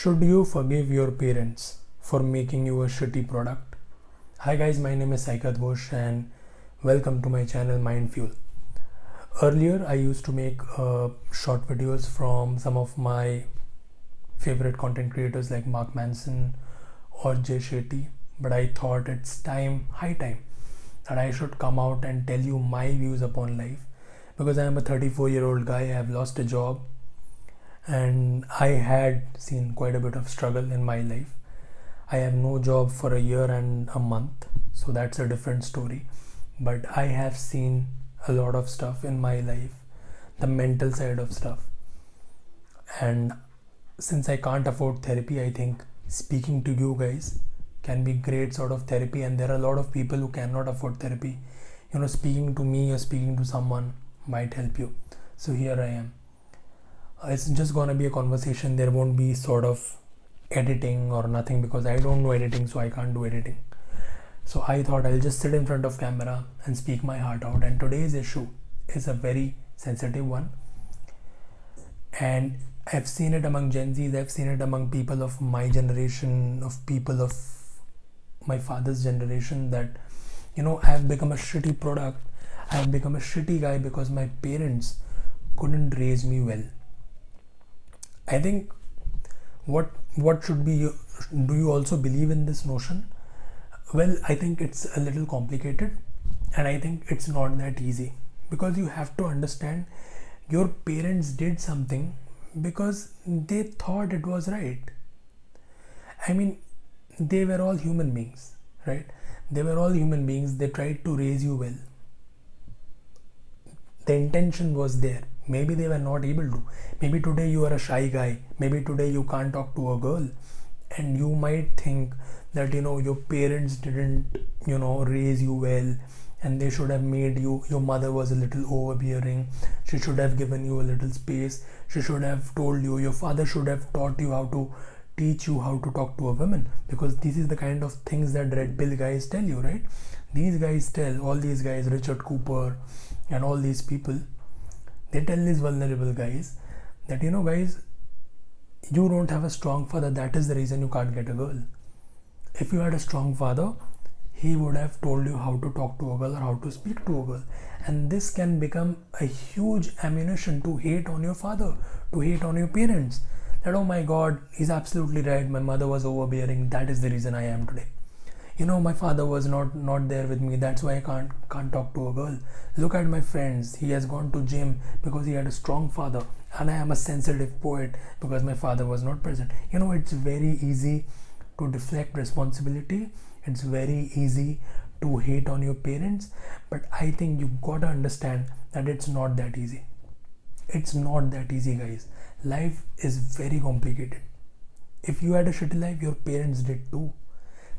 Should you forgive your parents for making you a shitty product? Hi guys, my name is Saikat Ghosh and welcome to my channel Mind Fuel. Earlier I used to make short videos from some of my favorite content creators like Manson or Shetty, but I thought it's high time that I should come out and tell you my views upon life, because I am a 34-year-old guy. I have lost a job and I had seen quite a bit of struggle in my life. I have no job for a year and a month, so that's a different story. But I have seen a lot of stuff in my life, the mental side of stuff. And since I can't afford therapy, I think speaking to you guys can be great sort of therapy. And there are a lot of people who cannot afford therapy. Speaking to me or speaking to someone might help you. So here I am. It's just gonna be a conversation. There won't be sort of editing or nothing, because I don't know editing, so I can't do editing. So I thought I'll just sit in front of camera and speak my heart out. And today's issue is a very sensitive one. And I've seen it among Gen Zs, I've seen it among people of my generation, of people of my father's generation, that I've become a shitty product. I've become a shitty guy because my parents couldn't raise me well. I think what should be do you also believe in this notion? Well, I think it's a little complicated, and I think it's not that easy, because you have to understand your parents did something because they thought it was right. I mean, they were all human beings, right? They were all human beings. They tried to raise you well. The intention was there. Maybe they were not able to. Maybe today you are a shy guy. Maybe today you can't talk to a girl. And you might think that, your parents didn't, raise you well, and they should have made you, your mother was a little overbearing. She should have given you a little space. She should have told you, your father should have taught you teach you how to talk to a woman, because this is the kind of things that Red Pill guys tell you, right? These guys tell, all these guys, Richard Cooper and all these people, they tell these vulnerable guys that, guys, you don't have a strong father. That is the reason you can't get a girl. If you had a strong father, he would have told you how to talk to a girl or how to speak to a girl. And this can become a huge ammunition to hate on your father, to hate on your parents. That, oh my God, he's absolutely right. My mother was overbearing. That is the reason I am today. My father was not there with me. That's why I can't talk to a girl. Look at my friends. He has gone to gym because he had a strong father. And I am a sensitive poet because my father was not present. It's very easy to deflect responsibility. It's very easy to hate on your parents. But I think you gotta understand that it's not that easy. It's not that easy, guys. Life is very complicated. If you had a shitty life, your parents did too.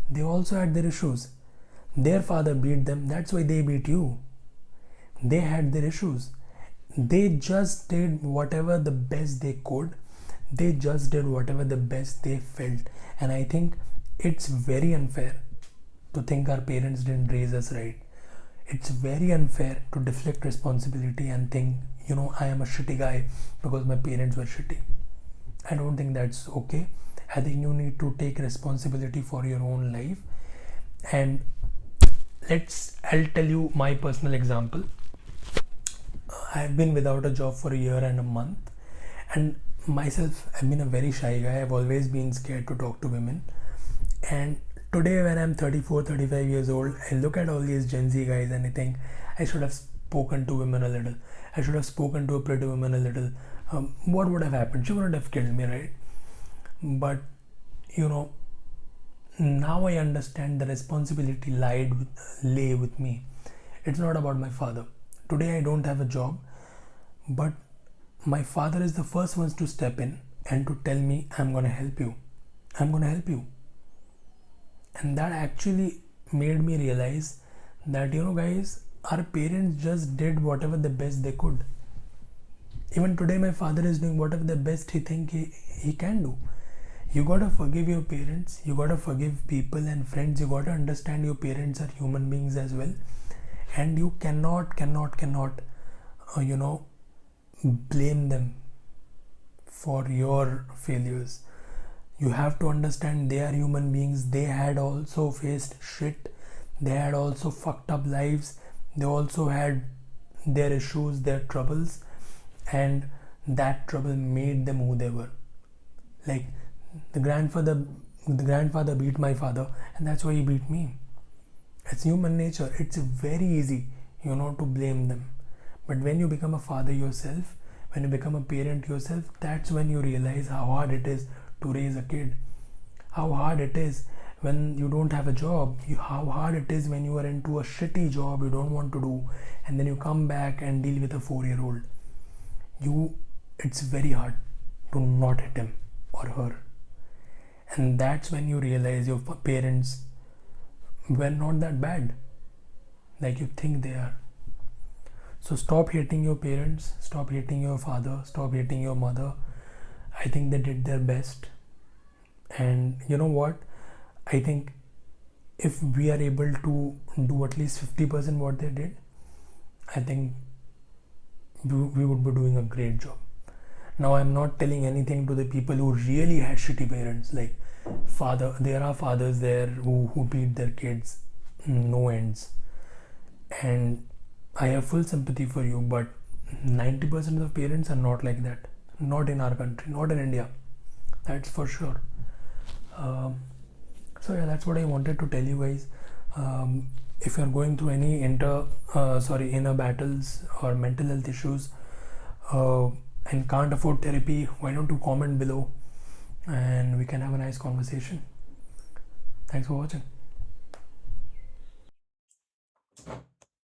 They also had their issues. Their father beat them. That's why they beat you. They had their issues. They just did whatever the best they could. They just did whatever the best they felt. And I think it's very unfair to think our parents didn't raise us right. It's very unfair to deflect responsibility and think, I am a shitty guy because my parents were shitty. I don't think that's okay. I think you need to take responsibility for your own life. And I'll tell you my personal example. I've been without a job for a year and a month, and myself, I've been a very shy guy. I've always been scared to talk to women. And today, when I'm 34, 35 years old, I look at all these Gen Z guys and I think I should have spoken to women a little. I should have spoken to a pretty woman a little. What would have happened? She wouldn't have killed me, right? But now I understand the responsibility lay with me. It's not about my father. Today I don't have a job, but my father is the first ones to step in and to tell me, I'm gonna help you. I'm gonna help you. And that actually made me realize that, guys, our parents just did whatever the best they could. Even today my father is doing whatever the best he thinks he can do. You gotta forgive your parents. You gotta forgive people and friends. You gotta understand your parents are human beings as well. And you cannot blame them for your failures. You have to understand they are human beings. They had also faced shit. They had also fucked up lives. They also had their issues, their troubles, and that trouble made them who they were. Like the grandfather beat my father, and that's why he beat me. It's human nature. It's very easy, to blame them. But when you become a father yourself, when you become a parent yourself, that's when you realize how hard it is to raise a kid. How hard it is when you don't have a job. How hard it is when you are into a shitty job you don't want to do, and then you come back and deal with a 4-year-old. It's very hard to not hit him or her. And that's when you realize your parents were not that bad like you think they are. So stop hating your parents, stop hating your father, stop hating your mother. I think they did their best. And you know what? I think if we are able to do at least 50% what they did, I think we would be doing a great job. Now, I'm not telling anything to the people who really had shitty parents. Like there are fathers there who beat their kids no ends. And I have full sympathy for you, but 90% of parents are not like that. Not in our country, not in India. That's for sure. So yeah, that's what I wanted to tell you guys. If you're going through any inner battles or mental health issues and can't afford therapy, why don't you comment below and we can have a nice conversation. Thanks for watching.